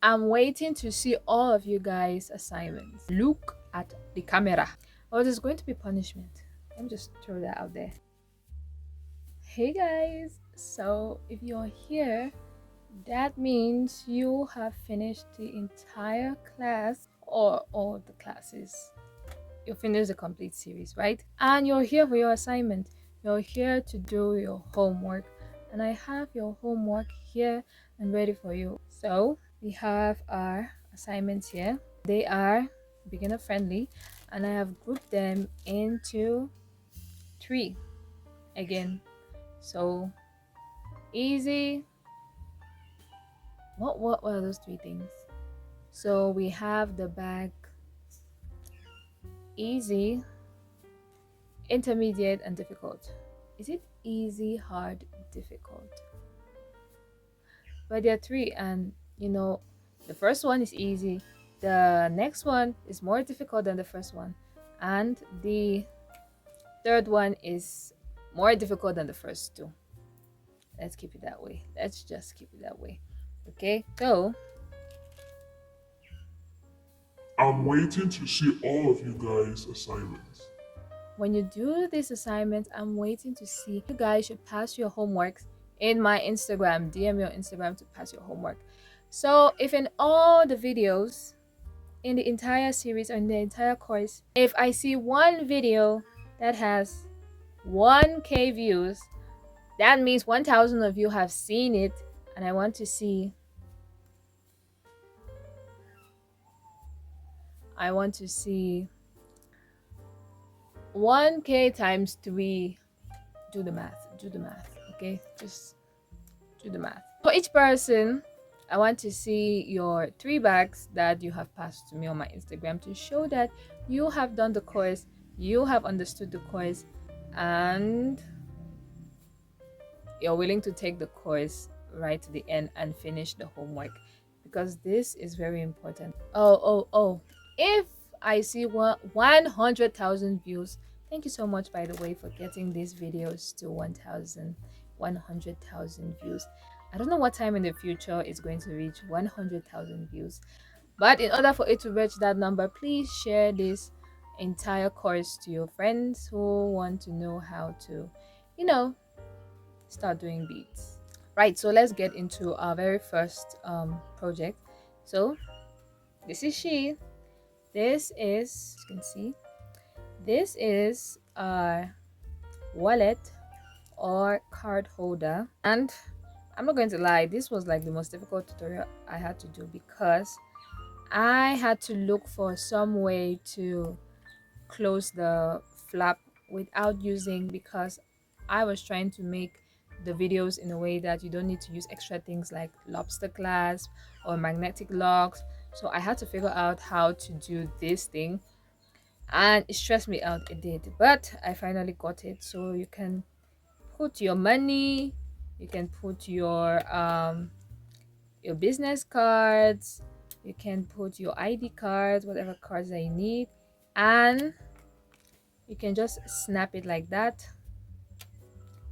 I'm waiting to see all of you guys' assignments. Look at the camera. Oh, there's going to be punishment. Let me just throw that out there. Hey guys, so if you're here, that means you have finished the entire class or all the classes. You finished the complete series, right? And you're here for your assignment. You're here to do your homework. And I have your homework here and ready for you. So we have our assignments here. They are beginner friendly, and I have grouped them into 3 again. So easy. What are those 3 things? So we have the bag easy, intermediate, and difficult. Is it easy, hard, difficult? But there are 3, and the first one is easy, the next one is more difficult than the first one, and the third one is more difficult than the first 2. Let's keep it that way. Let's just keep it that way. Okay, so I'm waiting to see all of you guys' assignments. when you do this assignment, I'm waiting to see you guys should pass your homework in my Instagram. DM your Instagram to pass your homework. So if in all the videos in the entire series or in the entire course, if I see one video that has 1k views, that means 1000 of you have seen it, and I want to see 1k times 3. Do the math, okay? Just do the math. For each person, I want to see your 3 bags that you have passed to me on my Instagram to show that you have done the course, you have understood the course, and you're willing to take the course right to the end and finish the homework, because this is very important. Oh, if I see 100,000 views, thank you so much, by the way, for getting these videos to 100,000 views. I don't know what time in the future it's going to reach 100,000 views, but in order for it to reach that number, please share this entire course to your friends who want to know how to, you know, start doing beads. Right, so let's get into our very first project. So this is she. This is, you can see, this is our wallet or card holder. And I'm not going to lie, this was like the most difficult tutorial I had to do, because I had to look for some way to close the flap without using, because I was trying to make the videos in a way that you don't need to use extra things like lobster clasp or magnetic locks. So I had to figure out how to do this thing, and it stressed me out. It did, but I finally got it. So you can put your money, you can put your business cards, you can put your ID cards, whatever cards that you need, and you can just snap it like that.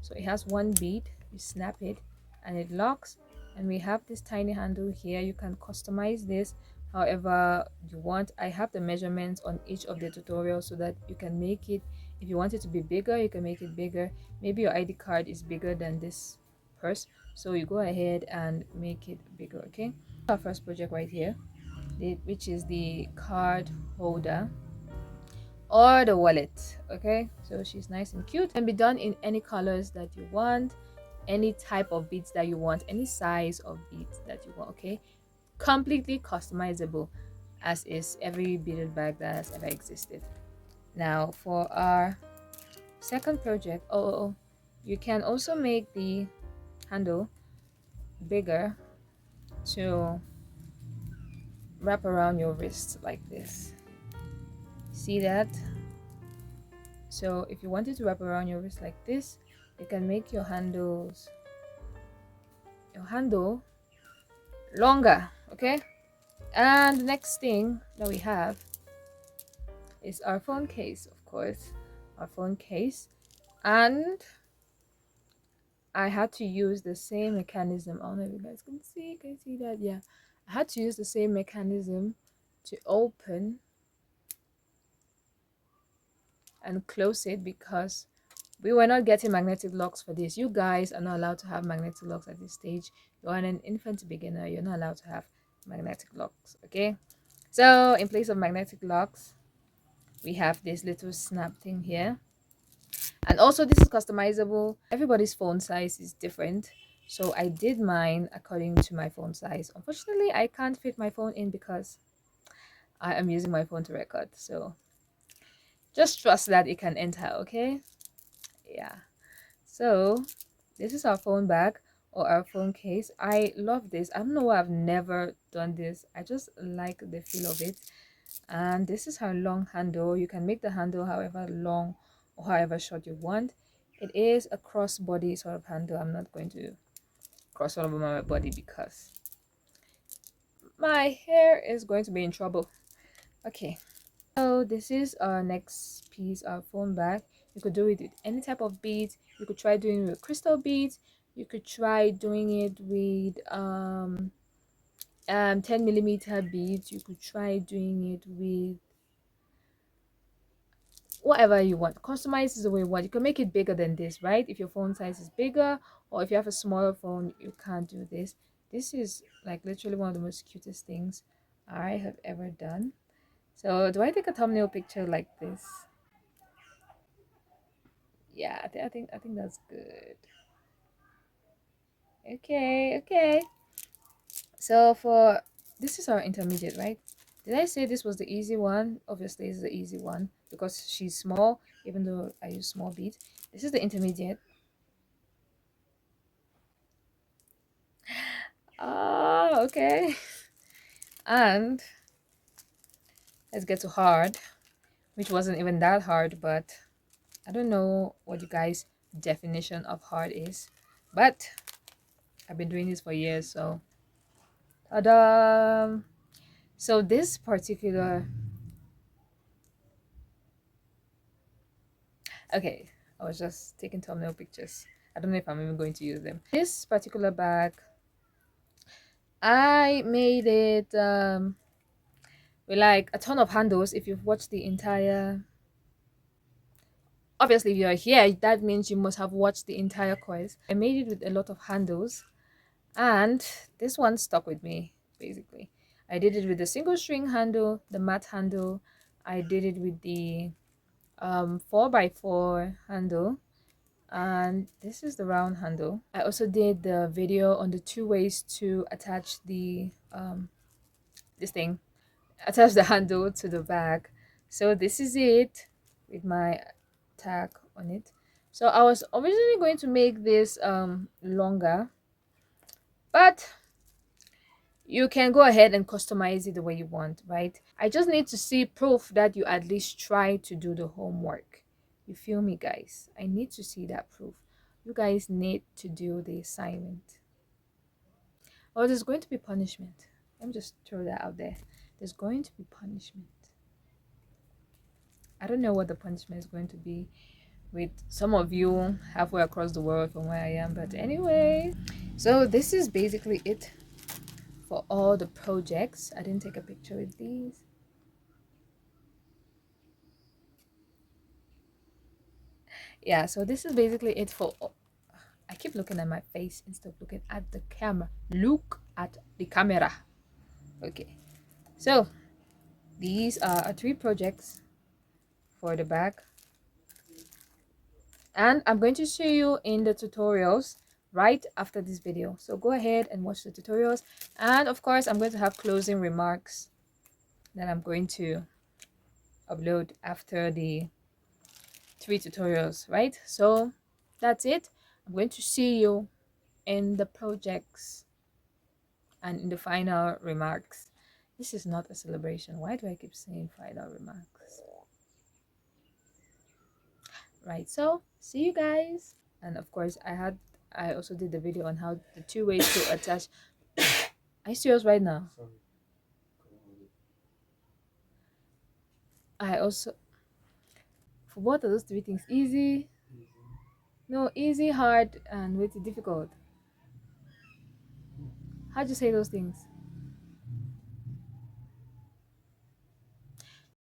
So it has 1 bead, you snap it and it locks, and we have this tiny handle here. You can customize this however you want. I have the measurements on each of the tutorials so that you can make it, if you want it to be bigger, you can make it bigger. Maybe your ID card is bigger than this purse, so you go ahead and make it bigger. Okay, our first project right here, which is the card holder or the wallet. Okay, so she's nice and cute, and be done in any colors that you want, any type of beads that you want, any size of beads that you want. Okay, completely customizable, as is every beaded bag that has ever existed. Now for our second project, you can also make the handle bigger to wrap around your wrist like this. See that? So if you wanted to wrap around your wrist like this, you can make your handle longer. Okay, and the next thing that we have is our phone case, of course, our phone case. And I had to use the same mechanism. I don't know if you guys can you see that? Yeah, I had to use the same mechanism to open and close it because we were not getting magnetic locks for this. You guys are not allowed to have magnetic locks at this stage. You're an infant beginner, you're not allowed to have magnetic locks. Okay, so in place of magnetic locks, we have this little snap thing here. And also this is customizable. Everybody's phone size is different, so I did mine according to my phone size. Unfortunately, I can't fit my phone in because I am using my phone to record, so just trust that it can enter. Okay, yeah. So this is our phone bag or our phone case. I love this. I don't know why I've never done this. I just like the feel of it. And this is her long handle. You can make the handle however long or however short you want. It is a crossbody sort of handle. I'm not going to cross all over my body because my hair is going to be in trouble. Okay, so this is our next piece, our phone bag. You could do it with any type of beads. You could try doing it with crystal beads. You could try doing it with 10 millimeter beads. You could try doing it with whatever you want. Customize is the way you want. You can make it bigger than this, right? If your phone size is bigger, or if you have a smaller phone, you can't do this. This is like literally one of the most cutest things I have ever done. So do I take a thumbnail picture like this? Yeah, I think that's good. Okay, okay. So for this is our intermediate, right? Did I say this was the easy one? Obviously, it's the easy one because she's small, even though I use small beads. This is the intermediate. Ah, okay. And let's get to hard, which wasn't even that hard, but I don't know what you guys' definition of hard is, but I've been doing this for years, so ta-da! So this particular, okay, I was just taking thumbnail pictures. I don't know if I'm even going to use them. This particular bag, I made it with like a ton of handles. If you've watched the entire, obviously if you're here, that means you must have watched the entire course. I made it with a lot of handles, and this one stuck with me basically. I did it with the single string handle, the matte handle. I did it with the 4x4 handle, and this is the round handle. I also did the video on the two ways to attach the this thing, attach the handle to the bag. So this is it with my tag on it. So I was originally going to make this longer, but you can go ahead and customize it the way you want, right? I just need to see proof that you at least try to do the homework. You feel me, guys? I need to see that proof. You guys need to do the assignment. Oh, there's going to be punishment. Let me just throw that out there. There's going to be punishment. I don't know what the punishment is going to be with some of you halfway across the world from where I am, but anyway. So this is basically it for all the projects. I didn't take a picture with these. Yeah, so this is basically it for I keep looking at my face instead of looking at the camera. Look at the camera. Okay, so these are our 3 projects for the bag, and I'm going to show you in the tutorials right after this video. So go ahead and watch the tutorials, and of course I'm going to have closing remarks that I'm going to upload after the 3 tutorials, right? So that's it. I'm going to see you in the projects and in the final remarks. This is not a celebration. Why do I keep saying final remarks? Right, so see you guys. And of course I also did the video on how the 2 ways to attach. Are you serious right now? I also, for both of those 3 things, easy, no, easy, hard, and wait, difficult. How'd you say those things?